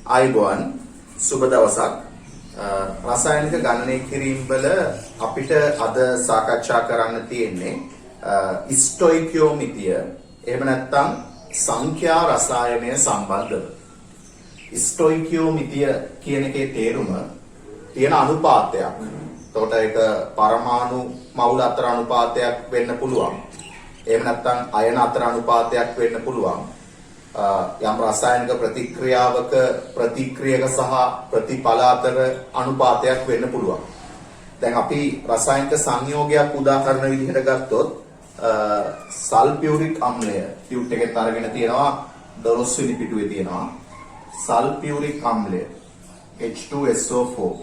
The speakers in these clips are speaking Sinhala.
ආයුබෝවන් සුබ දවසක්. රසායනික ගණනය කිරීම වල අපිට අද සාකච්ඡා කරන්න තියෙන්නේ ස්ටොයිකියෝමිතිය. එහෙම නැත්නම් සංඛ්‍යා රසායනය සම්බන්ධව. ස්ටොයිකියෝමිතිය කියන එකේ තේරුම තියෙන අනුපාතයක්. එතකොට ඒක පරමාණු මවුල අතර අනුපාතයක් වෙන්න පුළුවන්. එහෙම නැත්නම් අයන අතර අනුපාතයක් වෙන්න පුළුවන්. යම් රසායනික ප්‍රතික්‍රියාවක ප්‍රතික්‍රියක සහ ප්‍රතිඵල අතර අනුපාතයක් වෙන්න පුළුවන්. දැන් අපි රසායනික සංයෝගයක් උදාහරණ විදිහට ගත්තොත් සල්ෆියුරික් අම්ලය ටියුට් එකේ තරගෙන තියෙනවා 12 වෙනි පිටුවේ තියෙනවා සල්ෆියුරික් අම්ලය H2SO4.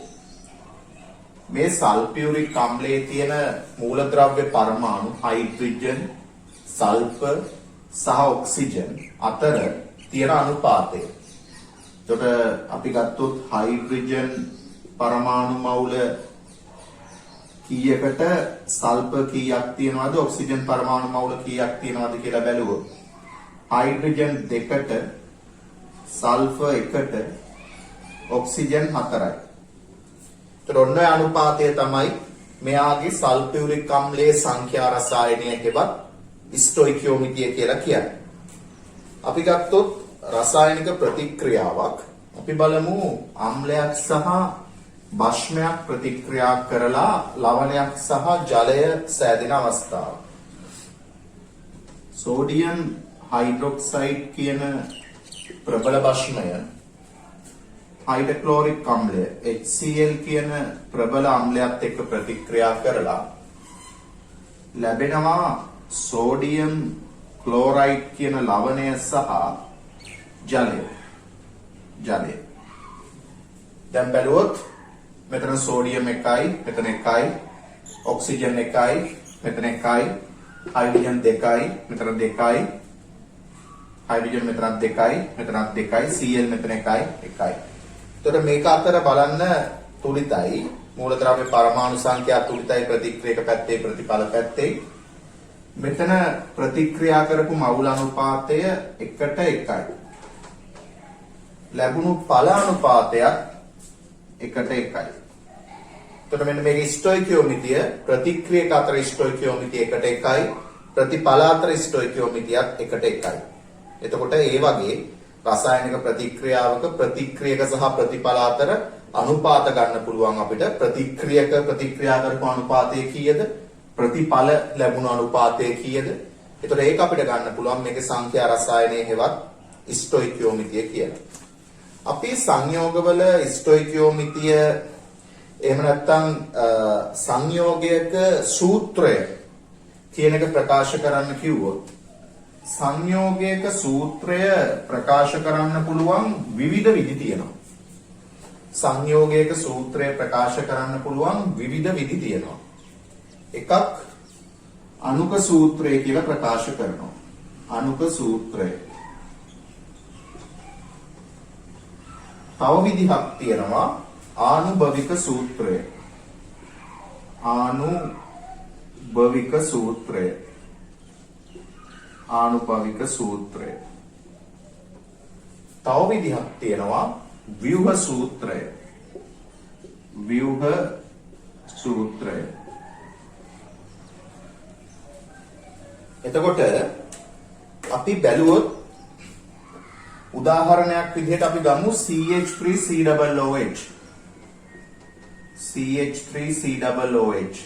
මේ සල්ෆියුරික් අම්ලයේ තියෙන මූලද්‍රව්‍ය පරමාණු හයිඩ්‍රජන් සල්ෆර් සහ ඔක්සිජන් අතර තියෙන අනුපාතය. එතකොට අපි ගත්තොත් හයිඩ්‍රජන් පරමාණු මවුල කීයකට සල්ෆර් කීයක් තියෙනවද ඔක්සිජන් පරමාණු මවුල කීයක් තියෙනවද කියලා බැලුවොත් හයිඩ්‍රජන් 2ට සල්ෆර් 1ට ඔක්සිජන් 4යි. එතකොට ඔන්න අනුපාතය තමයි මෙයාගේ සල්ෆියුරික් අම්ලයේ සංඛ්‍යා රසායනය හෙවත් ස්ටොයිකියෝමිතිය කියලා කියන්නේ. අපි ගත්තොත් රසායනික ප්‍රතික්‍රියාවක් අපි බලමු අම්ලයක් සහ භස්මයක් ප්‍රතික්‍රියා කරලා ලවණයක් සහ ජලය සෑදෙන අවස්ථාව. සෝඩියම් හයිඩ්‍රොක්සයිඩ් කියන ප්‍රබල භස්මය හයිඩ්‍රොක්ලෝරික් අම්ලය HCl කියන ප්‍රබල අම්ලයත් එක්ක ප්‍රතික්‍රියා කරලා ලැබෙනවා සෝඩියම් ක්ලෝරයිඩ් කියන ලවණය සහ ජලය. දැන් බැලුවොත් මෙතන සෝඩියම් 1යි, මෙතන 1යි, ඔක්සිජන් 1යි, මෙතන 1යි, හයිඩ්‍රජන් 2යි, මෙතන 2යි, හයිඩ්‍රජන් මෙතන 2යි, මෙතන 2යි, Cl මෙතන 1යි, 1යි. එතකොට මේක අතර බලන්න තුලිතයි මූලද්‍රව්‍ය පරමාණු සංඛ්‍යා තුලිතයි ප්‍රතික්‍රියක පැත්තේ ප්‍රතිඵල පැත්තේ. මෙතන ප්‍රතික්‍රියා කරපු මවුල අනුපාතය 1ට 1යි. ලැබුණු ඵල අනුපාතයක් 1ට 1යි. එතකොට මෙන්න මේක ස්ටොයිකියෝමිතිය ප්‍රතික්‍රියක අතර ස්ටොයිකියෝමිතිය 1ට 1යි ප්‍රතිඵල අතර ස්ටොයිකියෝමිතියත් 1ට 1යි. එතකොට ඒ වගේ රසායනික ප්‍රතික්‍රියාවක ප්‍රතික්‍රියක සහ ප්‍රතිඵල අතර අනුපාත ගන්න පුළුවන් අපිට. ප්‍රතික්‍රියක ප්‍රතික්‍රියා කරපු අනුපාතය කීයද? ප්‍රතිඵල ලැබුණු අනුපාතය කීයද? එතකොට ඒක අපිට ගන්න පුළුවන් මේකේ සංඛ්‍යා රසායනයේ හෙවත් ස්ටොයිකියෝමිතිය කියලා. අපි සංයෝගවල ස්ටොයිකියෝමිතිය එහෙම නැත්නම් සංයෝගයක සූත්‍රය කියන එක ප්‍රකාශ කරන්න කිව්වොත් සංයෝගයක සූත්‍රය ප්‍රකාශ කරන්න පුළුවන් විවිධ විදි තියෙනවා. සංයෝගයක සූත්‍රය ප්‍රකාශ කරන්න පුළුවන් විවිධ විදි තියෙනවා. එකක් අනුක සූත්‍රය කියලා ප්‍රකාශ කරනවා. අනුක සූත්‍රය. තව විදිහක් තියෙනවා ආනුභවික සූත්‍රය. ආනුභවික සූත්‍රය. ආනුභවික සූත්‍රය. තව විදිහක් තියෙනවා ව්‍යුහ සූත්‍රය. ව්‍යුහ සූත්‍රය. එතකොට අපි බැලුවොත් උදාහරණයක් විදිහට අපි ගමු CH3COOH. CH3COOH.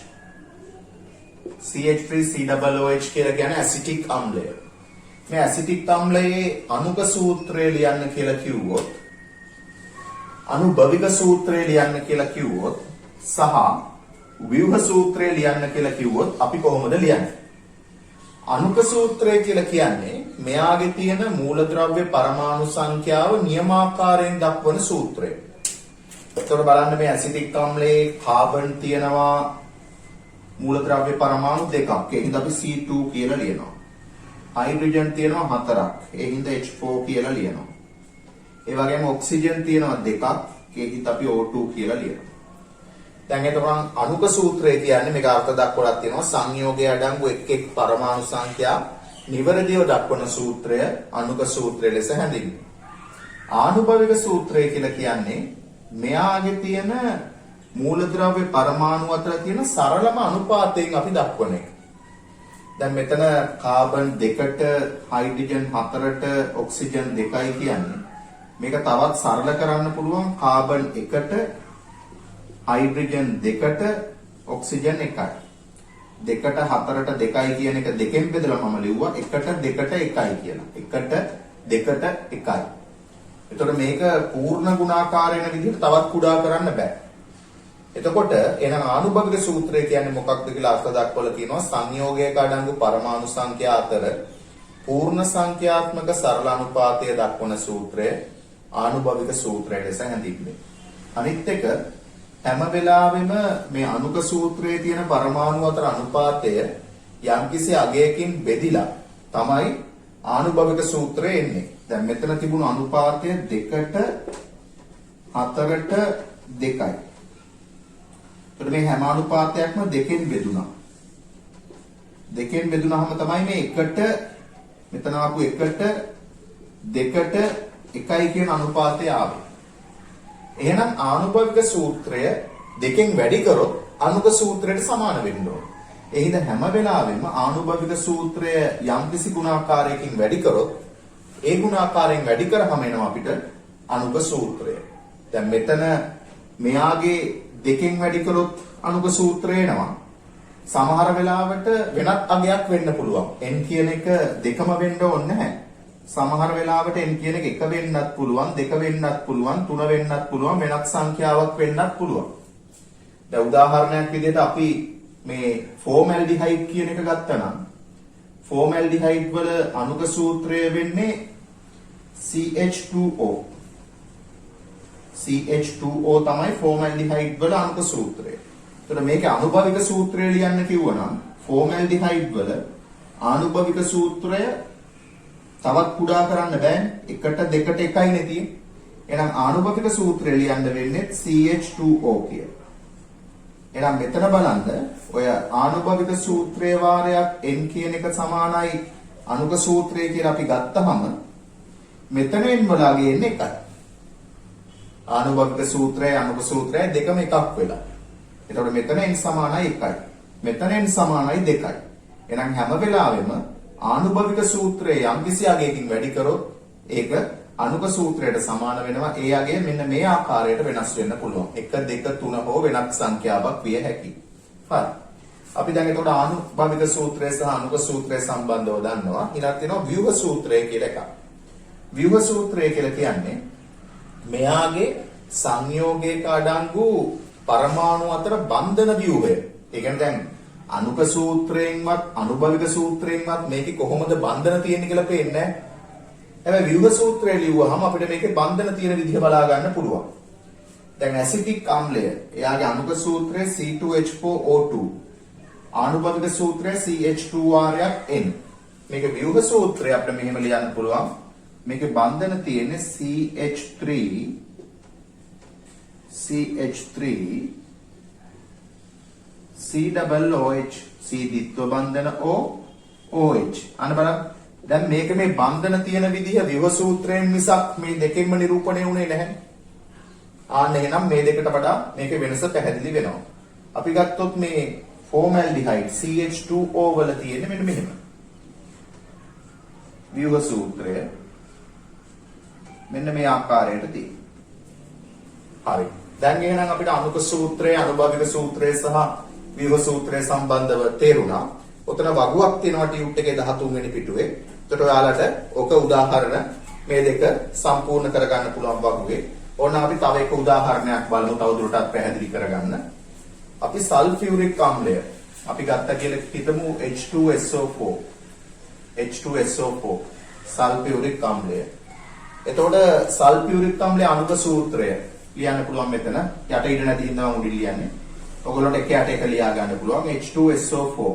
CH3COOH කියලා කියන්නේ ඇසිටික් අම්ලය. මේ ඇසිටික් අම්ලයේ අනුක සූත්‍රය ලියන්න කියලා කිව්වොත් අනුභවික සූත්‍රය ලියන්න කියලා කිව්වොත් සහ ව්‍යුහ සූත්‍රය ලියන්න කියලා කිව්වොත් අපි කොහොමද ලියන්නේ? අනුක සූත්‍රය කියලා කියන්නේ මෙයාගේ තියෙන මූලද්‍රව්‍ය පරමාණු සංඛ්‍යාව නියමාකාරයෙන් දක්වන සූත්‍රය. එතකොට බලන්න මේ ඇසිටික් අම්ලයේ කාබන් තියෙනවා මූලද්‍රව්‍ය පරමාණු දෙකක්. ඒ හින්දා අපි C2 කියලා ලියනවා. හයිඩ්‍රජන් තියෙනවා 4ක්. ඒ හින්දා H4 කියලා ලියනවා. ඒ වගේම ඔක්සිජන් තියෙනවා 2ක්. ඒ හින්දා අපි O2 කියලා ලියනවා. දැන් එතකොට අනුක සූත්‍රය කියන්නේ මේක අර්ථ දක්වලා තියෙනවා සංයෝගයේ අඩංගු එක් පරමාණු සංඛ්‍යා නිවැරදිව දක්වන සූත්‍රය අනුක සූත්‍රය ලෙස හැඳින්වෙනවා. ආනුභවික සූත්‍රය කියලා කියන්නේ මෙයාගේ තියෙන මූලද්‍රව්‍ය පරමාණු අතර තියෙන සරලම අනුපාතයෙන් අපි දක්වන එක. දැන් මෙතන කාබන් 2ට හයිඩ්‍රජන් 4ට ඔක්සිජන් 2යි කියන්නේ මේක තවත් සරල කරන්න පුළුවන් කාබන් 1ට හයිඩ්‍රජන් 2ට ඔක්සිජන් 1යි. 2ට 4ට 2යි කියන එක දෙකෙන් බෙදලා මම ලිව්වා 1ට 2ට 1යි කියලා. 1ට 2ට 1යි. එතකොට මේක පූර්ණ ගුණාකාරයෙන් විදිහට තවත් කුඩා කරන්න බෑ. එතකොට එහෙනම් ආනුභවික සූත්‍රය කියන්නේ මොකක්ද කියලා අර්ථ දක්වලා කියනවා සංයෝගයක අඩංගු පරමාණු සංඛ්‍යා අතර පූර්ණ සංඛ්‍යාත්මක සරල අනුපාතය දක්වන සූත්‍රය ආනුභවික සූත්‍රය ලෙස හැඳින්වේ. අනිත් එක හැම වෙලාවෙම මේ අනුක සූත්‍රයේ තියෙන පරමාණු අතර අනුපාතය යම්කිසි අගයකින් බෙදිලා තමයි ආනුභවික සූත්‍රය එන්නේ. දැන් මෙතන තිබුණු අනුපාතය 2ට 4ට 2යි. එතකොට මේ හැම අනුපාතයක්ම දෙකෙන් බෙදුණා. දෙකෙන් බෙදුනහම තමයි මේ එකට මෙතන ආපු එකට 2ට 1යි කියන අනුපාතය ආවේ. එහෙනම් ආනුභවික සූත්‍රය දෙකෙන් වැඩි කරොත් අනුක සූත්‍රයට සමාන වෙන්න ඕන. එහෙනම් හැම වෙලාවෙම ආනුභවික සූත්‍රය යම්කිසි ගුණාකාරයකින් වැඩි කරොත් ඒ ගුණාකාරයෙන් වැඩි කරාම එනවා අපිට අනුක සූත්‍රය. දැන් මෙතන මෙයාගේ දෙකෙන් වැඩි කරොත් අනුක සූත්‍රය එනවා. සමහර වෙලාවට වෙනත් අගයක් වෙන්න පුළුවන්. n කියන එක දෙකම වෙන්න ඕනේ නැහැ. සමහර වෙලාවට n කියන එක 1 වෙන්නත් පුළුවන්, 2 වෙන්නත් පුළුවන්, 3 වෙන්නත් පුළුවන්, වෙනත් සංඛ්‍යාවක් වෙන්නත් පුළුවන්. දැන් උදාහරණයක් විදිහට අපි මේ ෆෝමැල්ඩිහයිඩ් කියන එක ගත්තා නම් ෆෝමැල්ඩිහයිඩ් වල අනුක සූත්‍රය වෙන්නේ CH2O. CH2O තමයි ෆෝමැල්ඩිහයිඩ් වල අනුක සූත්‍රය. එතකොට මේකේ අනුභවික සූත්‍රය ලියන්න කිව්වනම් ෆෝමැල්ඩිහයිඩ් වල ආනුභවික සූත්‍රය තවත් කුඩා කරන්න බෑනේ. 1ට 2ට 1යි නේ තියෙන්නේ. එහෙනම් ආනුභවික සූත්‍රය ලියන්න වෙන්නේ CH2O කියලා. එහෙනම් මෙතන බලන්න ඔය ආනුභවික සූත්‍රයේ වාරයක් n කියන එක සමානයි අනුක සූත්‍රය කියලා අපි ගත්තහම මෙතන n වලගේ එන්නේ 1යි. ආනුභවික සූත්‍රය අනුක සූත්‍රය දෙකම එකක් වෙලා. එතකොට මෙතන n සමානයි 1යි. මෙතන n සමානයි 2යි. එහෙනම් හැම වෙලාවෙම ආනුභවික සූත්‍රය යම්කිසි අගයකින් වැඩි කරොත් ඒක අනුක සූත්‍රයට සමාන වෙනවා. ඒ අගය මෙන්න මේ ආකාරයට වෙනස් වෙන්න පුළුවන්. 1 2 3 හෝ වෙනත් සංඛ්‍යාවක් විය හැකියි. හරි. අපි දැන් එතකොට ආනුභවික සූත්‍රය සහ අනුක සූත්‍රය සම්බන්ධව දන්නවා. ඊළඟට තියෙනවා ව්‍යුහ සූත්‍රය කියලා එකක්. ව්‍යුහ සූත්‍රය කියලා කියන්නේ මෙයාගේ සංයෝගයක අඩංගු පරමාණු අතර බන්ධන ව්‍යුහය. ඒ කියන්නේ දැන් අනුක සූත්‍රයෙන්වත් අනුභවික සූත්‍රයෙන්වත් මේකේ කොහොමද බන්ධන තියෙන්නේ කියලා පේන්නේ නැහැ. හැබැයි ව්‍යුහ සූත්‍රය ලියුවහම අපිට මේකේ බන්ධන තියෙන විදිහ බලා ගන්න පුළුවන්. දැන් ඇසිටික් අම්ලය එයාගේ අනුක සූත්‍රය C2H4O2 ආනුභවික සූත්‍රය CH2R N. මේක ව්‍යුහ සූත්‍රය අපිට මෙහෙම ලියන්න පුළුවන්. මේකේ බන්ධන තියෙන්නේ CH3 COOH C දිත්ව බන්ධන OH. අන්න බලන්න. දැන් මේක මේ බන්ධන තියෙන විදිහ ව්‍යුහ සූත්‍රයෙන් මිසක් මේ දෙකෙන්ම නිරූපණය වුණේ නැහැ. ආන්න එහෙනම් මේ දෙකට වඩා මේකේ වෙනස පැහැදිලි වෙනවා. අපි ගත්තොත් මේ ෆෝමැල්ඩිහයිඩ් CH2O වල තියෙන්නේ මෙන්න මෙහෙම. ව්‍යුහ සූත්‍රය මෙන්න මේ ආකාරයට තියෙනවා. හරි. දැන් එහෙනම් අපිට අනුක සූත්‍රය, අනුභවික සූත්‍රය සහ ව්‍යුහ සූත්‍රය සම්බන්ධව තේරුණා. ඔතන වගුවක් තියෙනවා ටියුට් එකේ 13 වෙනි පිටුවේ. එතකොට ඔයාලට ඔක උදාහරණ මේ දෙක සම්පූර්ණ කරගන්න පුළුවන් වගුවේ. ඕන අපි තව එක උදාහරණයක් බලමු තවදුරටත් පැහැදිලි කරගන්න. අපි සල්ෆියුරික් අම්ලය අපි ගත්ත කියලා හිතමු H2SO4. H2SO4 sulphuric අම්ලය. එතකොට සල්ෆියුරික් අම්ලයේ අනුක සූත්‍රය ලියන්න පුළුවන් මෙතන. යට ඉඳ නැති ඉඳන් උඩින් ලියන්නේ. ඔයගොල්ලන්ට එක යට එක ලියා ගන්න පුළුවන් H2SO4.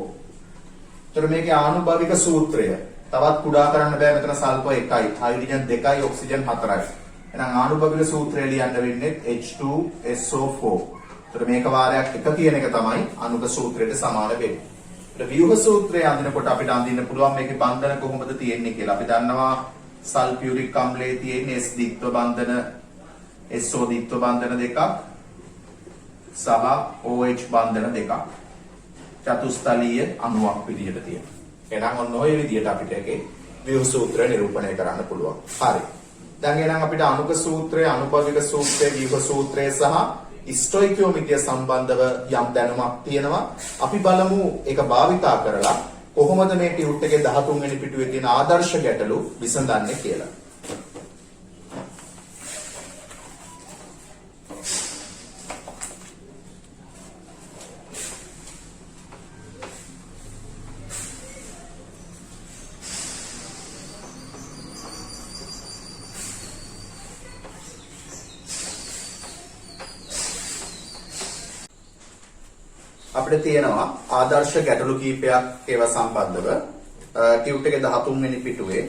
එතකොට මේකේ ආනුභවික සූත්‍රය තවත් කුඩා කරන්න බෑ. මෙතන සල්ෆර් 1යි, හයිඩ්‍රජන් 2යි, ඔක්සිජන් 4යි. එහෙනම් ආනුභවික සූත්‍රය ලියන්න වෙන්නේ H2SO4. එතකොට මේක වාරයක් 1 කියන එක තමයි අනුක සූත්‍රයට සමාන වෙන්නේ. එතකොට ව්‍යුහ සූත්‍රය අඳිනකොට අපිට අඳින්න පුළුවන් මේකේ බන්ධන කොහොමද තියෙන්නේ කියලා. අපි දන්නවා සල්ෆියුරික් අම්ලයේ තියෙන S ද්විත්ව බන්ධන SO ද්විත්ව බන්ධන දෙකක් සහ OH බන්ධන දෙකක් චතුස්තලීය අණුවක් විදිහට තියෙනවා. එහෙනම් ඔන්න ඔය විදිහට අපිට ඒකේ ව්‍යුහ සූත්‍රය නිරූපණය කරන්න පුළුවන්. හරි. දැන් එහෙනම් අපිට අණුක සූත්‍රය, අනුභවික සූත්‍රය, ව්‍යුහ සූත්‍රය සහ ස්ටොයිකියෝමිතිය සම්බන්ධව යම් දැනුමක් තියෙනවා. අපි බලමු ඒක භාවිතා කරලා කොහොමද මේ ටියුට් එකේ 13 වෙනි පිටුවේ තියෙන ආදර්ශ ගැටලු විසඳන්නේ කියලා. අපිට තියෙනවා ආදර්ශ ගැටලු කීපයක් ඒවා සම්බන්ධව ටියුට් එකේ 13 වෙනි පිටුවේ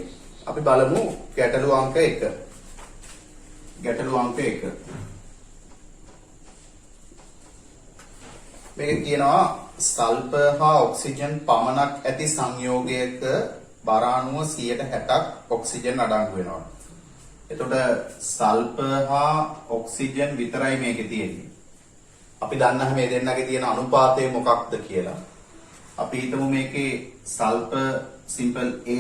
අපි බලමු ගැටලු අංක 1. ගැටලු අංක 1. මේක කියනවා සල්ෆර් හා ඔක්සිජන් පමණක් ඇති සංයෝගයක බර අණුව 60%ක් ඔක්සිජන් අඩංගු වෙනවා. එතකොට සල්ෆර් හා ඔක්සිජන් විතරයි මේකේ තියෙන්නේ. අපි දන්නා මේ දෙන්නගේ තියෙන අනුපාතය මොකක්ද කියලා. අපි හිතමු මේකේ සල්ෆර් සිම්පල් A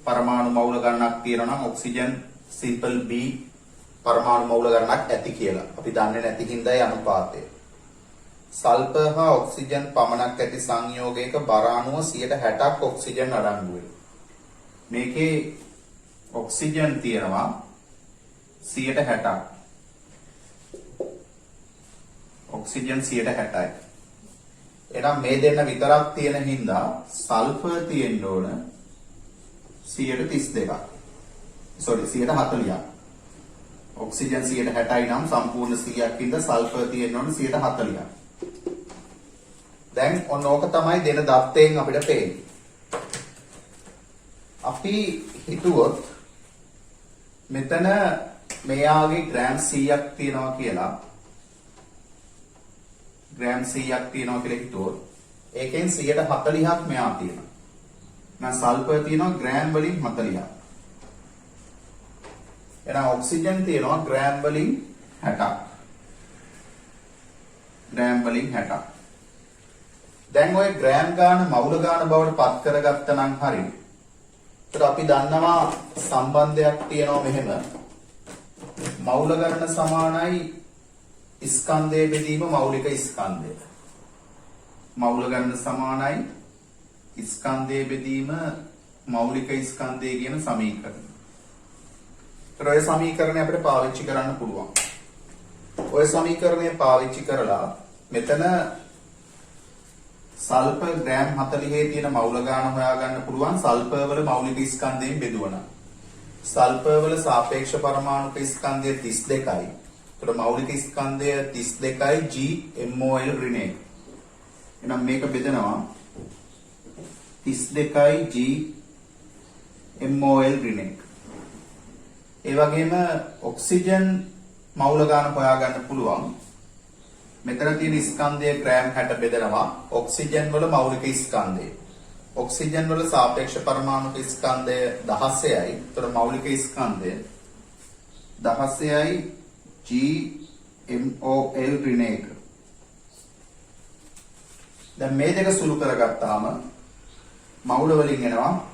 පරමාණු මවුල ගණනක් තියෙනවා නම් ඔක්සිජන් සිම්පල් B පරමාණු මවුල ගණනක් ඇති කියලා. අපි දන්නේ නැති හින්දායි අනුපාතය. සල්ෆර් හා ඔක්සිජන් පමණක් ඇති සංයෝගයක බර අණුව 60%ක් ඔක්සිජන් අඩංගු වෙනවා. මේකේ ඔක්සිජන් තියෙනවා 60%ක්. ඔක්සිජන් 60%යි. එහෙනම් මේ දෙන්න විතරක් තියෙන හින්දා සල්ෆර් තියෙන්න ඕන 132ක්. 140ක්. ඔක්සිජන් 60%යි නම් සම්පූර්ණ 100ක් හින්දා සල්ෆර් තියෙන්න ඕන 140ක්. දැන් ඔන්න ඕක තමයි දෙන දත්තයෙන් අපිට පේන්නේ. අපි හිතුවොත් මෙතන මෙයාගේ ග්‍රෑම් 100ක් තියෙනවා කියලා ග්‍රෑම් 100ක් තියෙනවා කියලා හිතුවොත් ඒකෙන් 140ක් මෙයා තියෙනවා. නැත්නම් සල්ෆර් තියෙනවා ග්‍රෑම් වලින් 40ක්. එහෙනම් ඔක්සිජන් තියෙනවා ග්‍රෑම් වලින් 60ක්. ග්‍රෑම් වලින් 60ක්. දැන් ওই ග්‍රෑම් ගාන මවුල ගාන බවට පත් කරගත්තා නම් හරි. ඒත් අපි දන්නවා සම්බන්ධයක් තියෙනවා මෙහෙම. මවුල ගණන සමානයි ස්කන්ධයේ බෙදීම මෞලික ස්කන්ධය. මවුල ගණන සමානයි ස්කන්ධයේ බෙදීම මෞලික ස්කන්ධය කියන සමීකරණය. ඒතර ඔය සමීකරණය අපිට පාවිච්චි කරන්න පුළුවන්. ඔය සමීකරණය පාවිච්චි කරලා මෙතන සල්ෆර් ග්‍රෑම් 40 තියෙන මවුල ගාන හොයාගන්න පුළුවන් සල්ෆර් වල මෞලික ස්කන්ධයෙන් බෙදුවනම්. සල්ෆර් වල සාපේක්ෂ පරමාණුක ස්කන්ධය 32යි. ඒතර මෞලික ස්කන්ධය 32යි GMOL ඍණ 1. එහෙනම් මේක බෙදනවා 32යි GMOL ඍණ 1. ඒ වගේම ඔක්සිජන් මවුල ගාන හොයාගන්න පුළුවන්. මෙතන තියෙන ස්කන්ධය ග්‍රෑම් 60 බෙදනවා ඔක්සිජන් වල මෞලික ස්කන්ධය. ඔක්සිජන් වල සාපේක්ෂ පරමාණුක ස්කන්ධය 16යි. ඒතර මෞලික ස්කන්ධය 16යි GMOL ඍණ 1. දැන් මේ දෙක සුළු කරගත්තාම මවුල වලින් එනවා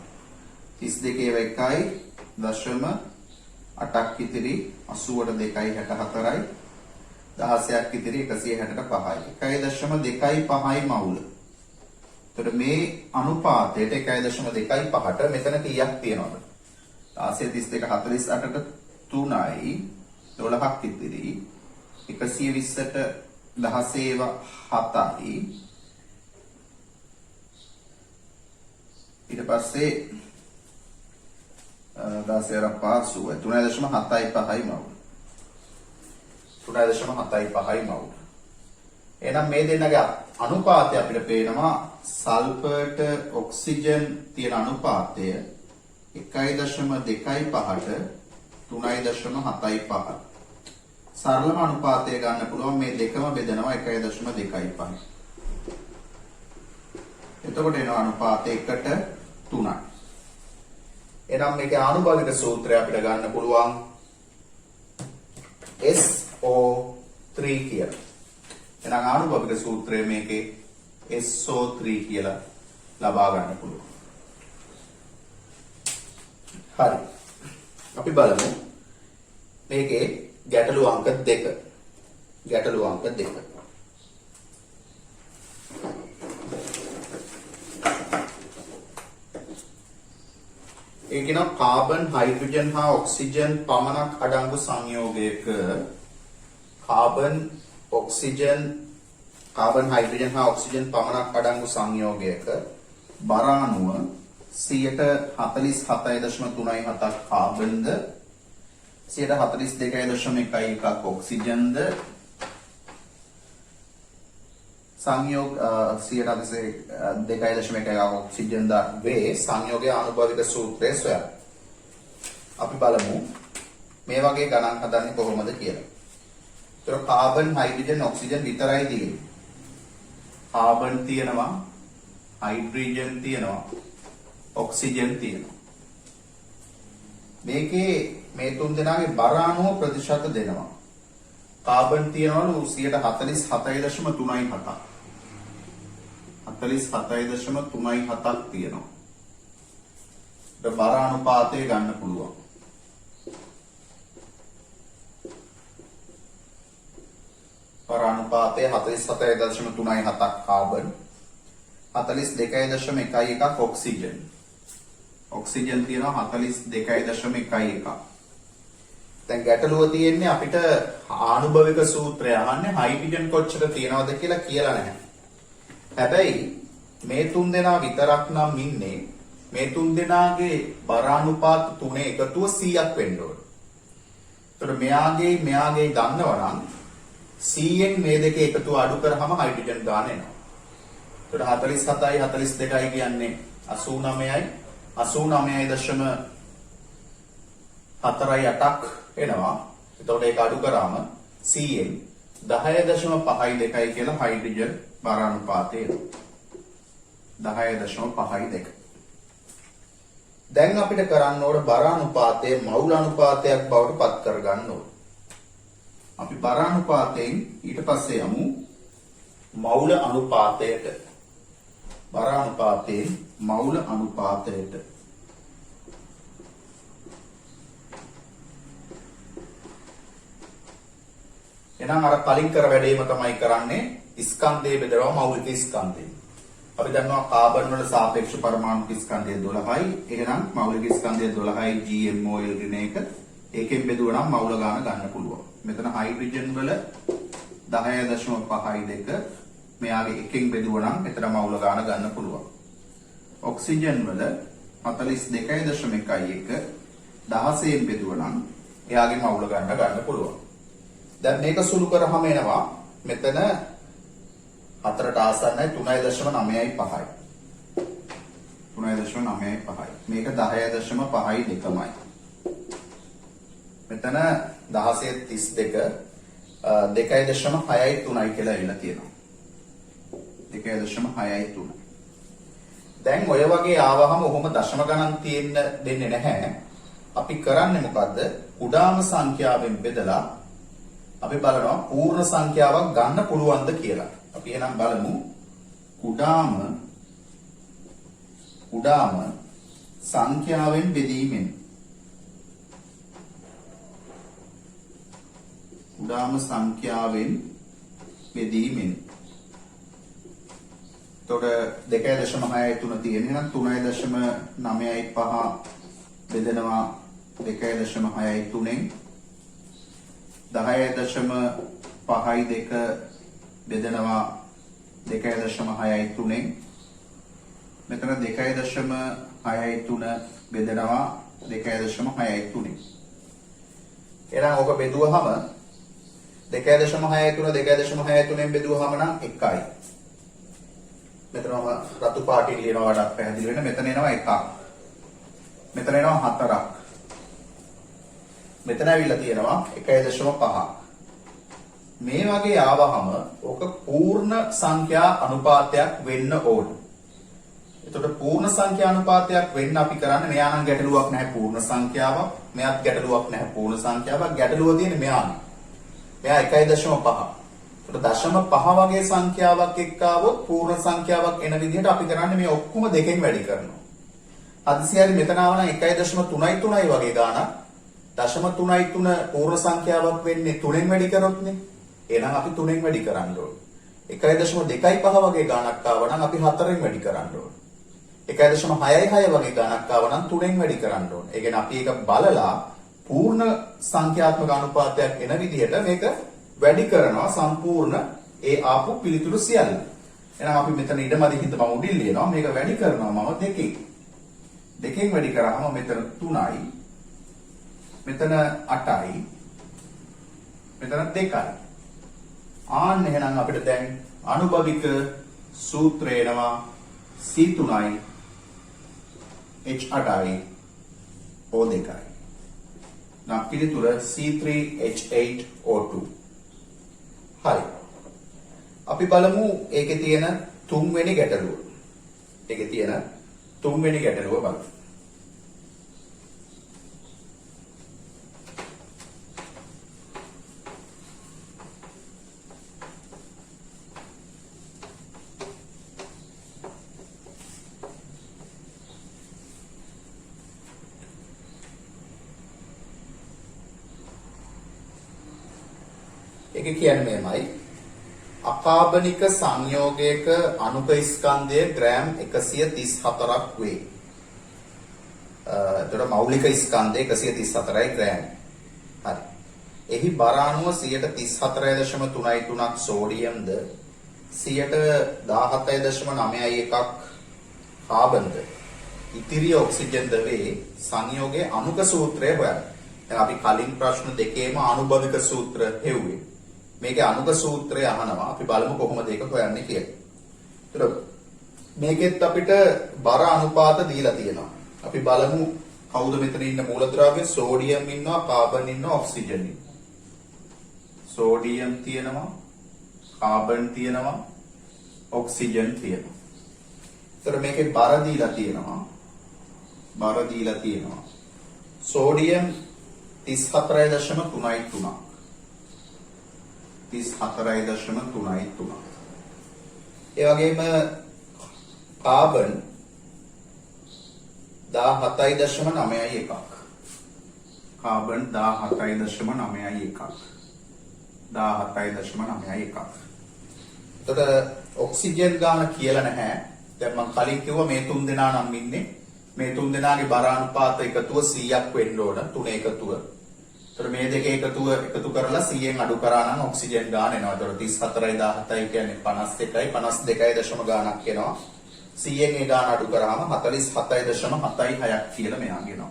32 1.8ක් ඉතිරි 80ට 2.64යි 16ක් ඉතිරි 160ට 5යි 1.25යි මවුල. එතකොට මේ අනුපාතයට 1.25ට මෙතන කීයක් තියෙනවද? 16 32 48ට 3යි 12ක් ඉතිරි 120ට 16 7යි ඊට පස්සේ 16 5 3.75යි මවුල. 3.75යි මවුල. එහෙනම් මේ දෙන්නගේ අනුපාතය අපිට පේනවා සල්ෆර්ට ඔක්සිජන් තියෙන අනුපාතය 1.25ට 3.75. සරලම අනුපාතය ගන්න පුළුවන් මේ දෙකම බෙදනවා 1.25. එතකොට එනවා අනුපාතය 1ට 3යි. එනම් මේකේ ආනුභාවික සූත්‍රය අපිට ගන්න පුළුවන් SO3 කියලා. එහෙනම් ආනුභාවික සූත්‍රය මේකේ SO3 කියලා ලබා ගන්න පුළුවන්. හරි. අපි බලමු මේකේ ගැටළු අංක 2. ගැටළු අංක 2. ඒකින කාබන් හයිඩ්‍රජන් හා ඔක්සිජන් පමණක් අඩංගු සංයෝගයක කාබන් හයිඩ්‍රජන් හා ඔක්සිජන් පමණක් අඩංගු සංයෝගයක බර අණුව 47.37ක් කාබන්ද 42.11ක් ඔක්සිජන්ද සංයෝග 2.1ක ඔක්සිජන් වේ සංයෝගයේ ආනුභාවික සූත්‍රය සොයන්න. අපි බලමු මේ වගේ ගණන් හදන්නේ කොහොමද කියලා. ඒතර කාබන් හයිඩ්‍රජන් ඔක්සිජන් විතරයි තියෙන්නේ. කාබන් තියෙනවා, හයිඩ්‍රජන් තියෙනවා, ඔක්සිජන් තියෙනවා. මේකේ මේ තුන් දෙනාගේ බර අණුව ප්‍රතිශත දෙනවා. කාබන් තියනවලු 47.37ක්. 47.37ක් තියෙනවා. ඒක බර අනුපාතය ගන්න පුළුවන්. බර අනුපාතය 47.37ක් කාබන් 42.11ක් ඔක්සිජන්. ඔක්සිජන් තියෙනවා 42.11ක්. දැන් ගැටලුව තියෙන්නේ අපිට ආනුභවික සූත්‍රය අහන්නේ හයිඩ්‍රජන් කොච්චර තියනවද කියලා නැහැ. හැබැයි මේ තුන් දෙනා විතරක් නම් ඉන්නේ මේ තුන් දෙනාගේ බර අනුපාත තුනේ එකතුව 100ක් වෙන්න ඕන. ඒතර මෙයාගේ ගන්නවා නම් 100න් මේ දෙක එකතුව අඩු කරාම හයිඩ්‍රජන් ගන්න එනවා. ඒතර 47යි 42යි කියන්නේ 89යි 89.48ක් එනවා. එතකොට ඒක අඩු කරාම 100න් 10.52 කියලා හයිඩ්‍රජන් බර අනුපාතය එනවා. 10.52. දැන් අපිට කරන්න ඕන බර අනුපාතය මවුල අනුපාතයක් බවට පත් කරගන්න ඕන. අපි බර අනුපාතයෙන් ඊට පස්සේ යමු මවුල අනුපාතයට. බර අනුපාතයෙන් මවුල අනුපාතයට. එහෙනම් අර කලින් කර වැඩේම තමයි කරන්නේ ස්කන්ධයේ බෙදනවා මෞලික ස්කන්ධය. අපි දන්නවා කාබන් වල සාපේක්ෂ පරමාණු ස්කන්ධය 12යි. එහෙනම් මෞලික ස්කන්ධය 12යි GMOL ඍණ එක. ඒකෙන් බෙදුවා නම් මෞල ගාන ගන්න පුළුවන්. මෙතන හයිඩ්‍රජන් වල 10.52 මෙයාගේ එකෙන් බෙදුවා නම් මෙතන මෞල ගාන ගන්න පුළුවන්. ඔක්සිජන් වල 42.1 16න් බෙදුවා නම් එයාගේ මෞල ගන්න පුළුවන්. දැන් මේක සුළු කරාම එනවා මෙතන 4ට ආසන්නයි 3.95යි 3.95යි මේක 10.5යි දෙකමයි. මෙතන 1632 2.6යි 3යි කියලා එන්න තියෙනවා. 2.6යි 3. දැන් ඔය වගේ ආවහම ඔහොම දශම ගණන් තියෙන්න දෙන්නේ නැහැ. අපි කරන්නේ මොකද්ද? කුඩාම සංඛ්‍යාවෙන් බෙදලා අපි බලනවා පූර්ණ සංඛ්‍යාවක් ගන්න පුළුවන්ද කියලා. අපි එහෙනම් බලමු කුඩාම සංඛ්‍යාවෙන් බෙදීමෙන්. කුඩාම සංඛ්‍යාවෙන් බෙදීමෙන්. එතකොට 2.63 තියෙන. එහෙනම් 3.95 බෙදෙනවා 2.6යි 3ෙන් 10.52 බෙදෙනවා 2.6යි 3ෙන් මෙතන 2.6යි 3 බෙදෙනවා 2.6යි 3ෙන්. එහෙනම් ඔක බෙදුවහම 2.6යි 3 2.6යි 3ෙන් බෙදුවහම නම් 1යි. මෙතනම රතු පාටින් ලියනවා වඩා පැහැදිලි වෙන. මෙතන එනවා 1ක්. මෙතන එනවා 4ක්. මෙතන ඇවිල්ලා තියෙනවා 1.5. මේ වගේ ආවහම ඕක පූර්ණ සංඛ්‍යා අනුපාතයක් වෙන්න ඕන. එතකොට පූර්ණ සංඛ්‍යානුපාතයක් වෙන්න අපි කරන්නේ මෙයා නම් ගැටලුවක් නැහැ පූර්ණ සංඛ්‍යාවක්. මෙයාත් ගැටලුවක් නැහැ පූර්ණ සංඛ්‍යාවක්. ගැටලුව තියෙන්නේ මෙයානේ. මෙයා 1.5. එතකොට 0.5 වගේ සංඛ්‍යාවක් එක්ක ආවොත් පූර්ණ සංඛ්‍යාවක් එන විදිහට අපි කරන්නේ මේ ඔක්කොම දෙකෙන් වැඩි කරනවා. හදිසියෙ මෙතන ආව නම් 1.33 වගේ ගාණක් 0.33 පූර්ණ සංඛ්‍යාවක් වෙන්නේ 3ෙන් වැඩි කරොත්නේ. එහෙනම් අපි 3ෙන් වැඩි කරන්න ඕනේ. 1.25 වගේ ගාණක් ආව නම් අපි 4ෙන් වැඩි කරන්න ඕනේ. 1.66 වගේ ගාණක් ආව නම් 3ෙන් වැඩි කරන්න ඕනේ. ඒ කියන්නේ අපි ඒක බලලා පූර්ණ සංඛ්‍යාත්මක අනුපාතයක් එන විදිහට මේක වැඩි කරනවා සම්පූර්ණ ඒ ආපු පිළිතුරු සියල්ල. එහෙනම් අපි මෙතන ඉඩමදි හින්දා මම උඩින් ලියනවා මේක වැඩි කරනවා මම දෙකෙන් වැඩි කරාම මෙතන 3යි මෙතන 8යි මෙතන 2යි. ආන්න එහෙනම් අපිට දැන් අනුභවික සූත්‍රය එනවා C3යි H8යි O2යි. නම් පිළිතුර C3H8O2. හරි. අපි බලමු ඒකේ තියෙන තුන්වෙනි ගැටලුව. ඒකේ තියෙන තුන්වෙනි ගැටලුව බලමු. ඒක කියන්නේ මේමයි අකාබනික සංයෝගයක අණුක ස්කන්ධය ග්‍රෑම් 134ක් වේ. එතකොට මෞලික ස්කන්ධය 134යි ග්‍රෑම්. හරි. එහි බර අණුව 134.33ක් සෝඩියම්ද 17.91ක් කාබන්ද ඉතිරි ඔක්සිජන්ද වේ සංයෝගයේ අණුක සූත්‍රය හොයන්න. දැන් අපි කලින් ප්‍රශ්න දෙකේම ආනුභවික සූත්‍ර හෙව්වේ. මේකේ අනුක සූත්‍රය අහනවා. අපි බලමු කොහොමද ඒක හොයන්නේ කියලා. ඒතර මේකෙත් අපිට බර අනුපාත දීලා තියෙනවා. අපි බලමු කවුද මෙතන ඉන්න මූලද්‍රව්‍ය? සෝඩියම් ඉන්නවා, කාබන් ඉන්නවා, ඔක්සිජන් ඉන්නවා. සෝඩියම් තියෙනවා, කාබන් තියෙනවා, ඔක්සිජන් තියෙනවා. ඒතර මේකේ බර දීලා තියෙනවා. බර දීලා තියෙනවා. සෝඩියම් 34.33ක්. 34.33. ඒ වගේම කාබන් 17.91ක්. කාබන් 17.91ක්. 17.91ක්. එතකොට ඔක්සිජන් ගාන කියලා නැහැ. දැන් මම කලින් කිව්වා මේ තුන් දෙනා නම් ඉන්නේ. මේ තුන් දෙනාගේ බර අනුපාත එකතුව 100ක් වෙන්න ඕන. තුනේ එකතුව. ඒතර මේ දෙක එකතු කරලා 100න් අඩු කරා නම් ඔක්සිජන් ගාන එනවා. ඒතර 34යි 17යි කියන්නේ 51යි 52 ගානක් එනවා. 100න් ඒ ගාන අඩු කරාම 47.76ක් කියලා මෙයා ගෙනවා.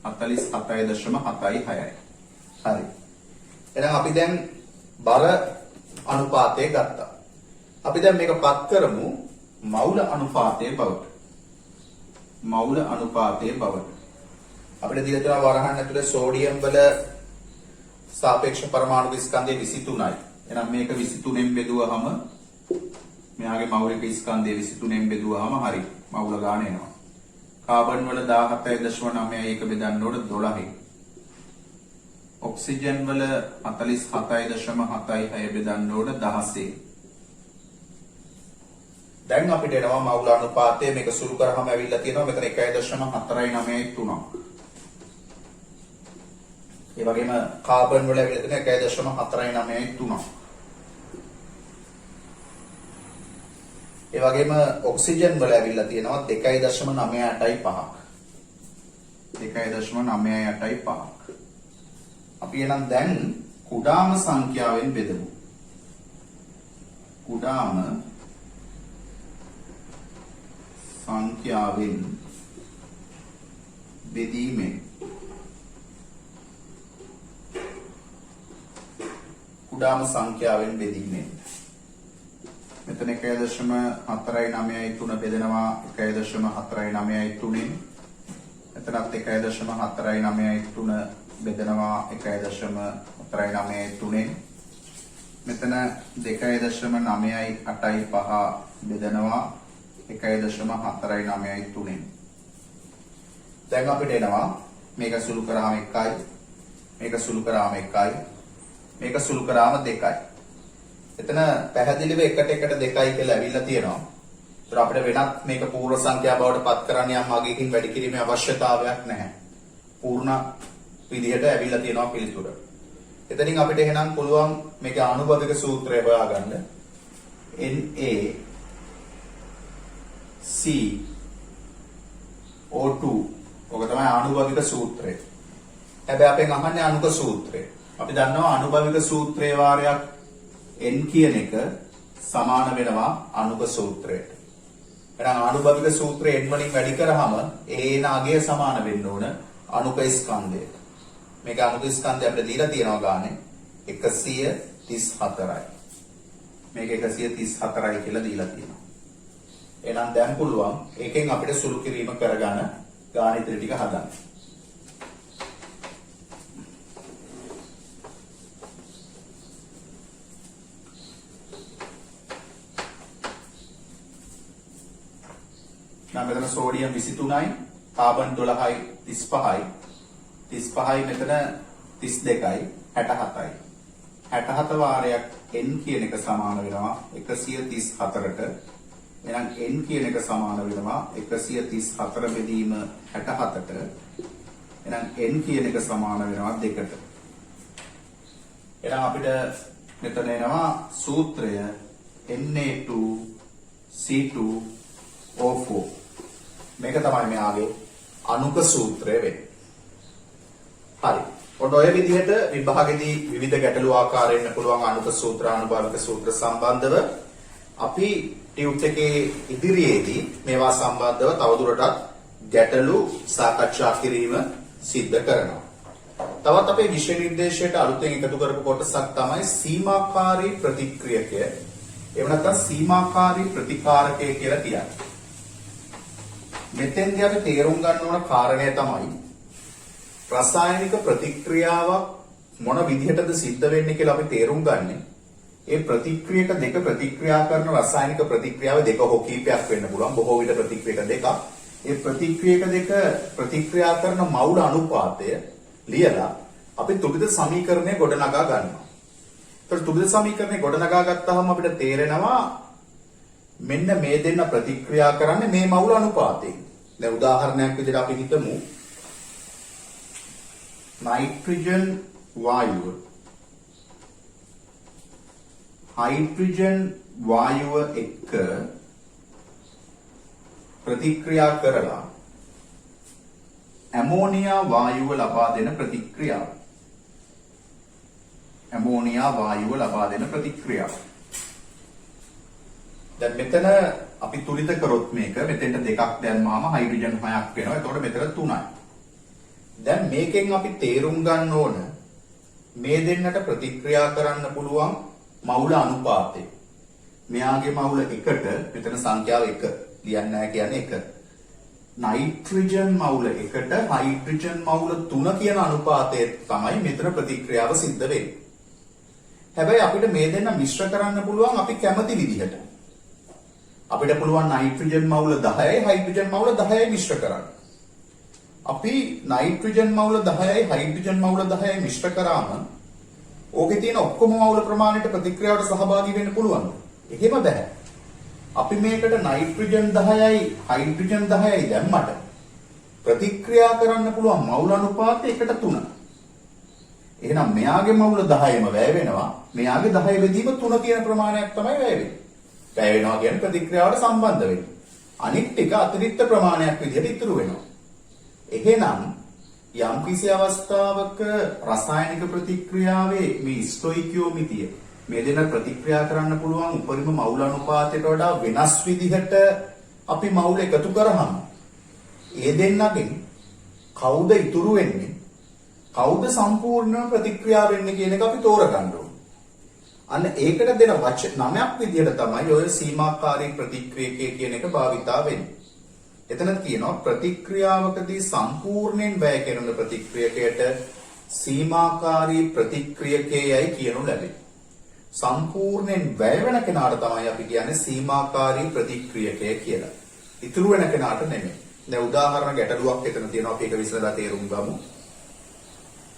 47.76යි. හරි. එහෙනම් අපි දැන් බර අනුපාතය ගත්තා. අපි දැන් මේක පත් කරමු මෞල අනුපාතයේ බවට. මෞල අනුපාතයේ බවට. අපිට දීලා තියෙනවා වරහන් ඇතුලේ සෝඩියම් වල සාපේක්ෂ පරමාණු ස්කන්ධය 23යි. එහෙනම් මේක 23න් බෙදුවහම මෙයාගේ මෞලික ස්කන්ධය 23න් බෙදුවහම හරි මෞල ගාන එනවා. කාබන් වල 17.91 බෙදන්න ඕන 12යි. ඔක්සිජන් වල 47.76 බෙදන්න ඕන 16යි. දැන් අපිට එනවා මෞල අනුපාතය මේක සුළු කරාම ඇවිල්ලා තියෙනවා මෙතන 1.493ක්. ඒ වගේම කාබන් වල ඇවිල්ලා තියෙන 1.493ක්. ඒ වගේම ඔක්සිජන් වල ඇවිල්ලා තියෙනවා 2.98ක්. 2.98ක්. අපි එහෙනම් දැන් කුඩාම සංඛ්‍යාවෙන් බෙදමු. කුඩාම සංඛ්‍යාවෙන් බෙදීමෙන් කුඩාම සංඛ්‍යාවෙන් බෙදීමෙන් මෙතන 1.493 බෙදෙනවා 1.493න් එතනත් 1.493 බෙදෙනවා 1.493න් මෙතන 2.98.5 බෙදෙනවා 1.493. දැන් අපිට එනවා මේක සුළු කරාම 1යි, මේක සුළු කරාම 1යි, මේක සුළු කරාම 2යි. එතන පැහැදිලිව 1ට 2යි කියලා ඇවිල්ලා තියෙනවා. ඒතර අපිට වෙනත් මේක පූර්ව සංඛ්‍යා බවට පත් කරන්න යම් අගයකින් වැඩි කිරීමේ අවශ්‍යතාවයක් නැහැ. පූර්ණ විදිහට ඇවිල්ලා තියෙනවා පිළිතුර. එතනින් අපිට එහෙනම් පුළුවන් මේකේ ආනුභාවික සූත්‍රය හොයාගන්න. Na CO2 ඔක තමයි ආනුභාවික සූත්‍රය. හැබැයි අපෙන් අහන්නේ අනුක සූත්‍රය. අපි දන්නවා ආනුභාවික සූත්‍රයේ වාරයක් n කියන එක සමාන වෙනවා අනුක සූත්‍රයට. එහෙනම් ආනුභාවික සූත්‍රය n වලින් වැඩි කරාම ඒන අගය සමාන වෙන්න ඕන අනුක ස්කන්ධයට. මේක අනුක ස්කන්ධය අපිට දීලා තියෙනවා ගානේ 134යි. මේක 134යි කියලා දීලා තියෙනවා. එහෙනම් දැන් පුළුවන් ඒකෙන් අපිට සුළු කිරීම කරගන්න ගාන ඉදිරි ටික හදන්න. නම් මෙතන සෝඩියම් 23යි, කාබන් 12යි, 35යි. 35යි මෙතන 32යි, 67යි. 67 වාරයක් n කියන එක සමාන වෙනවා 134ට. එහෙනම් n කියන එක සමාන වෙනවා 134 බෙදීම 67ට. එහෙනම් n කියන එක සමාන වෙනවා 2ට. එහෙනම් අපිට මෙතන එනවා සූත්‍රය Na2C2O4. මේක තමයි මෙයාගේ අනුක සූත්‍රය වෙන්නේ. හරි. ඔන්න ඔය විදිහට විභාගෙදී විවිධ ගැටලු ආකාරයෙන් පුළුවන් අනුක සූත්‍ර ආනුභාවික සූත්‍ර සම්බන්ධව අපි ටියුට් එකේ ඉදිරියේදී මේවා සම්බන්ධව තවදුරටත් ගැටලු සාකච්ඡා කිරීම සිද්ධ කරනවා. තවත් අපේ විෂය නිර්දේශයට අලුතෙන් එකතු කරපු කොටසක් තමයි සීමාකාරී ප්‍රතික්‍රියකය. එහෙම නැත්නම් සීමාකාරී ප්‍රතිකාරකය කියලා කියන්නේ. මෙතෙන්දී අපි තේරුම් ගන්න ඕන කාරණය තමයි රසායනික ප්‍රතික්‍රියාවක් මොන විදිහටද සිද්ධ වෙන්නේ කියලා අපි තේරුම් ගන්නේ. ඒ ප්‍රතික්‍රියක දෙක ප්‍රතික්‍රියා කරන රසායනික ප්‍රතික්‍රියාව දෙක හෝ කීපයක් වෙන්න පුළුවන්. බොහෝ විට ප්‍රතික්‍රියක දෙකක්. ඒ ප්‍රතික්‍රියක දෙක ප්‍රතික්‍රියා කරන මවුල අනුපාතය ලියලා අපි තුලිත සමීකරණය ගොඩනගා ගන්නවා. ඒතර තුලිත සමීකරණය ගොඩනගා ගත්තාම අපිට තේරෙනවා මෙන්න මේ දෙන්න ප්‍රතික්‍රියා කරන්නේ මේ මවුල අනුපාතයෙන්. දැන් උදාහරණයක් විදිහට අපි හිතමු නයිට්‍රජන් වායුව හයිඩ්‍රජන් වායුව එක්ක ප්‍රතික්‍රියා කරලා ඇමෝනියා වායුව ලබා දෙන ප්‍රතික්‍රියාව. ඇමෝනියා වායුව ලබා දෙන ප්‍රතික්‍රියාව. දැන් මෙතන අපි තුලිත කරොත් මේක මෙතෙන්ට දෙකක් දැම්මාම හයිඩ්‍රජන් 6ක් වෙනවා. එතකොට මෙතන 3යි. දැන් මේකෙන් අපි තේරුම් ගන්න ඕන මේ දෙන්නට ප්‍රතික්‍රියා කරන්න පුළුවන් මවුල අනුපාතය. මෙයාගේ මවුල 1ට මෙතන සංඛ්‍යාව 1 ලියන්නේ නැහැ කියන්නේ 1. නයිට්‍රජන් මවුල 1ට හයිඩ්‍රජන් මවුල 3 කියන අනුපාතය තමයි මෙතන ප්‍රතික්‍රියාව සිද්ධ වෙන්නේ. හැබැයි අපිට මේ දෙන්න මිශ්‍ර කරන්න පුළුවන් අපි කැමති විදිහට. අපිට පුළුවන් නයිට්‍රජන් මවුල 10යි හයිඩ්‍රජන් මවුල 10යි මිශ්‍ර කරන්න. අපි නයිට්‍රජන් මවුල 10යි හයිඩ්‍රජන් මවුල 10යි මිශ්‍ර කරාම ඕකේ තියෙන ඔක්කොම මවුල ප්‍රමාණයට ප්‍රතික්‍රියාවට සහභාගී වෙන්න පුළුවන්. එහෙම බෑ. අපි මේකට නයිට්‍රජන් 10යි හයිඩ්‍රජන් 10යි දැම්මට ප්‍රතික්‍රියා කරන්න පුළුවන් මවුල අනුපාතය 1:3. එහෙනම් මෙයාගේ මවුල 10ම වැය වෙනවා. මෙයාගේ 10 බෙදීම 3 කියන ප්‍රමාණයක් තමයි වැය වෙන්නේ. වැය වෙනවා කියන්නේ ප්‍රතික්‍රියාවට සම්බන්ධ වෙන්නේ. අනිත් ටික අතිරික්ත ප්‍රමාණයක් විදිහට ඉතුරු වෙනවා. එහෙනම් යම්කිසි අවස්ථාවක රසායනික ප්‍රතික්‍රියාවේ මේ ස්ටොයිකියෝමිතිය මේ දෙන ප්‍රතික්‍රියා කරන්න පුළුවන් උපරිම මවුල අනුපාතයට වඩා වෙනස් විදිහට අපි මවුල එකතු කරාම ඒ දෙන්නගෙන් කවුද ඉතුරු වෙන්නේ කවුද සම්පූර්ණ ප්‍රතික්‍රියා වෙන්නේ කියන එක අපි තෝරගන්න ඕනේ. අන්න ඒකට දෙන නමයක් විදිහට තමයි ඔය සීමාකාරී ප්‍රතික්‍රියකය කියන එක භාවිතා වෙන්නේ. එතන කියනවා ප්‍රතික්‍රියාවකදී සම්පූර්ණයෙන් වැය කරන ප්‍රතික්‍රියකයට සීමාකාරී ප්‍රතික්‍රියකයයි කියනු ලැබේ. සම්පූර්ණයෙන් වැය වෙන කෙනාට තමයි අපි කියන්නේ සීමාකාරී ප්‍රතික්‍රියකය කියලා. ඉතුරු වෙන කෙනාට නෙමෙයි. දැන් උදාහරණ ගැටලුවක් එතන තියෙනවා අපි ඒක විසඳලා තේරුම් ගමු.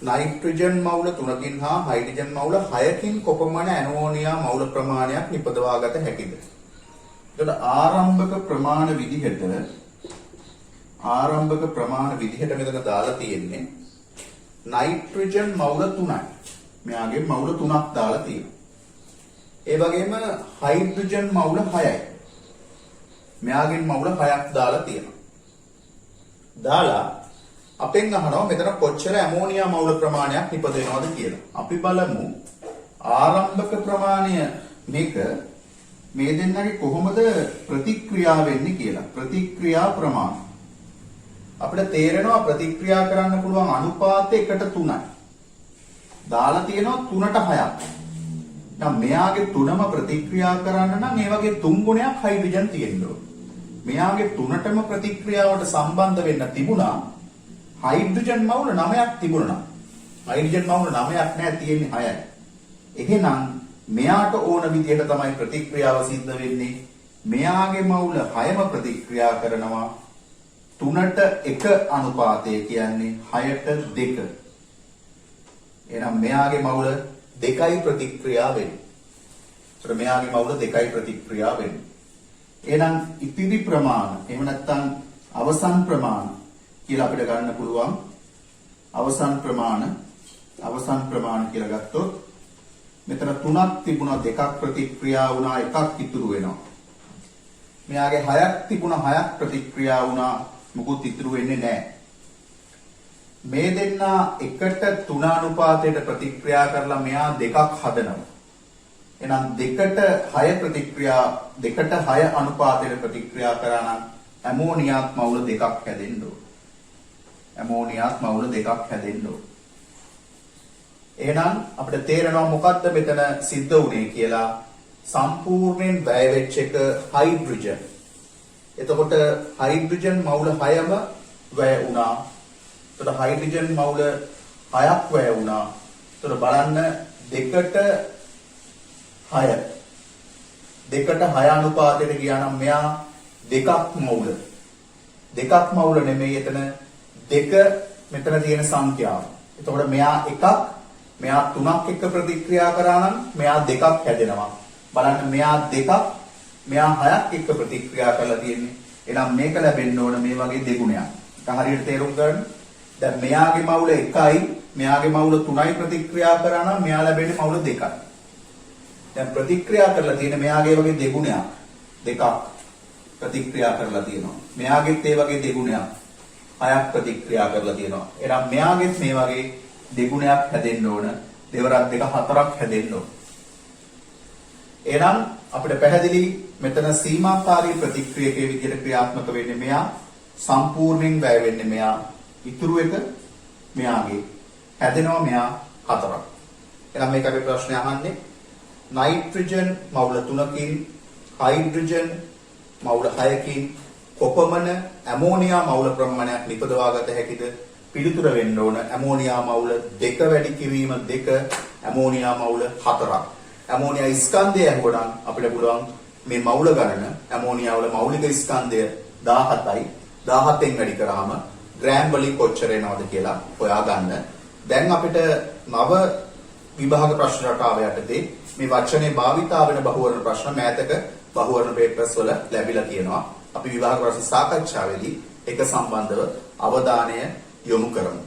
නයිට්‍රජන් මවුල 3කින් හා හයිඩ්‍රජන් මවුල 6කින් කොපමණ ඇමෝනියා මවුල ප්‍රමාණයක් නිපදවාගත හැකිද? එතකොට ආරම්භක ප්‍රමාණ විදිහට මෙතන දාලා තියෙන්නේ නයිට්‍රජන් මවුල 3යි. මෙයාගේ මවුල 3ක් දාලා තියෙනවා. ඒ වගේම හයිඩ්‍රජන් මවුල 6යි. මෙයාගේ මවුල 6ක් දාලා තියෙනවා. දාලා අපෙන් අහනවා මෙතන කොච්චර ඇමෝනියා මවුල ප්‍රමාණයක් නිපදවෙනවද කියලා. අපි බලමු ආරම්භක ප්‍රමාණය මේක මේ දෙන්නගේ කොහොමද ප්‍රතික්‍රියා වෙන්නේ කියලා. ප්‍රතික්‍රියා ප්‍රමාණය. අපිට තේරෙනවා ප්‍රතික්‍රියා කරන්න පුළුවන් අනුපාතය 1:3යි. දාලා තියෙනවා 3ට 6ක්. දැන් මෙයාගේ 3ම ප්‍රතික්‍රියා කරන්න නම් මේ වගේ 3 ගුණයක් හයිඩ්‍රජන් තියෙන්න ඕන. මෙයාගේ 3ටම ප්‍රතික්‍රියාවට සම්බන්ධ වෙන්න තිබුණා හයිඩ්‍රජන් මවුල 9ක් තිබුණා. හයිඩ්‍රජන් මවුල 9ක් නැහැ තියෙන්නේ 6යි. එහෙනම් මෙයාට ඕන විදිහට තමයි ප්‍රතික්‍රියාව සිද්ධ වෙන්නේ. මෙයාගේ මවුල 6ම ප්‍රතික්‍රියා කරනවා 3ට 1 අනුපාතය කියන්නේ 6ට 2. එහෙනම් මෙයාගේ මවුල 2යි ප්‍රතික්‍රියා වෙන්නේ. ඒතර මෙයාගේ මවුල 2යි ප්‍රතික්‍රියා වෙන්නේ. එහෙනම් ඉතිරි ප්‍රමාණ එහෙම නැත්නම් අවසන් ප්‍රමාණ කියලා අපිට ගන්න පුළුවන්. අවසන් ප්‍රමාණ කියලා ගත්තොත් මෙතන 3ක් තිබුණා 2ක් ප්‍රතික්‍රියා වුණා 1ක් ඉතුරු වෙනවා. මෙයාගේ 6ක් තිබුණා 6ක් ප්‍රතික්‍රියා වුණා මොකුත් ඉතුරු වෙන්නේ නැහැ. මේ දෙන්න 1:3 අනුපාතයට ප්‍රතික්‍රියා කරලා මෙයා 2ක් හදනවා. එහෙනම් 2:6 අනුපාතයට ප්‍රතික්‍රියා කරා නම් ඇමෝනියාත් මවුල 2ක් හැදෙන්න ඕන. එහෙනම් අපිට තේරෙනවා මොකද්ද මෙතන සිද්ධ වුනේ කියලා. සම්පූර්ණයෙන් වැය වෙච්ච එක හයිඩ්‍රජන්. එතකොට හයිඩ්‍රජන් මවුල 6ම වැය වුණා. එතකොට හයිඩ්‍රජන් මවුල 6ක් වැය වුණා. එතකොට බලන්න 2:6 අනුපාතයට ගියා නම් මෙයා 2ක් මවුල නෙමෙයි එතන 2 මෙතන තියෙන සංඛ්‍යාව. එතකොට මෙයා 1ක් මෙයා 3ක් එක්ක ප්‍රතික්‍රියා කරා නම් මෙයා 2ක් හැදෙනවා. බලන්න මෙයා 2ක් මෙයා 6ක් එක්ක ප්‍රතික්‍රියා කරලා තියෙන්නේ. එහෙනම් මේක ලැබෙන්න ඕන මේ වගේ දෙගුණයක්. ඒක හරියට තේරුම් ගන්න. දැන් මෙයාගේ මවුල 1යි මෙයාගේ මවුල 3යි ප්‍රතික්‍රියා කරා නම් මෙයා ලැබෙන්නේ මවුල 2යි. දැන් ප්‍රතික්‍රියා කරලා තියෙන මෙයාගේ වගේ දෙගුණයක් 2ක් ප්‍රතික්‍රියා කරලා තියෙනවා. මෙයාගෙත් ඒ වගේ දෙගුණයක් 6ක් ප්‍රතික්‍රියා කරලා තියෙනවා. එහෙනම් මෙයාගෙත් මේ වගේ දෙගුණයක් හැදෙන්න ඕන. දෙවරක් 2 4ක් හැදෙන්න ඕන. එහෙනම් අපිට පැහැදිලි මෙතන සීමාකාරී ප්‍රතික්‍රියකයේ විදිහට ක්‍රියාත්මක වෙන්නේ මෙයා. සම්පූර්ණයෙන් වැය වෙන්නේ මෙයා. ඉතුරු එක මෙයාගේ හැදෙනවා මෙයා 4ක්. එහෙනම් මේක අපි ප්‍රශ්නය අහන්නේ නයිට්‍රජන් මවුල 3කින් හයිඩ්‍රජන් මවුල 6කින් කොපමණ ඇමෝනියා මවුල ප්‍රමාණයක් නිපදවාගත හැකිද? පිළිතුර වෙන්න ඕන ඇමෝනියා මවුල 2 වැඩි කිරීම 2 ඇමෝනියා මවුල 4ක්. ඇමෝනියා ස්කන්ධය අහුවනම් අපිට පුළුවන් මේ මවුල ගණන ඇමෝනියා වල මෞලික ස්කන්ධය 17යි 17න් වැඩි කරාම ග්‍රෑම් වලින් කොච්චර එනවද කියලා හොයාගන්න. දැන් අපිට නව විභාග ප්‍රශ්න රටාව යටතේ මේ වචනේ භාවිතා වෙන බහුවර්ණ ප්‍රශ්න මෑතක බහුවර්ණ පේපර්ස් වල ලැබිලා තියෙනවා. අපි විභාග ප්‍රශ්න සාකච්ඡාවේදී ඒක සම්බන්ධව අවධානය යොමු කරමු.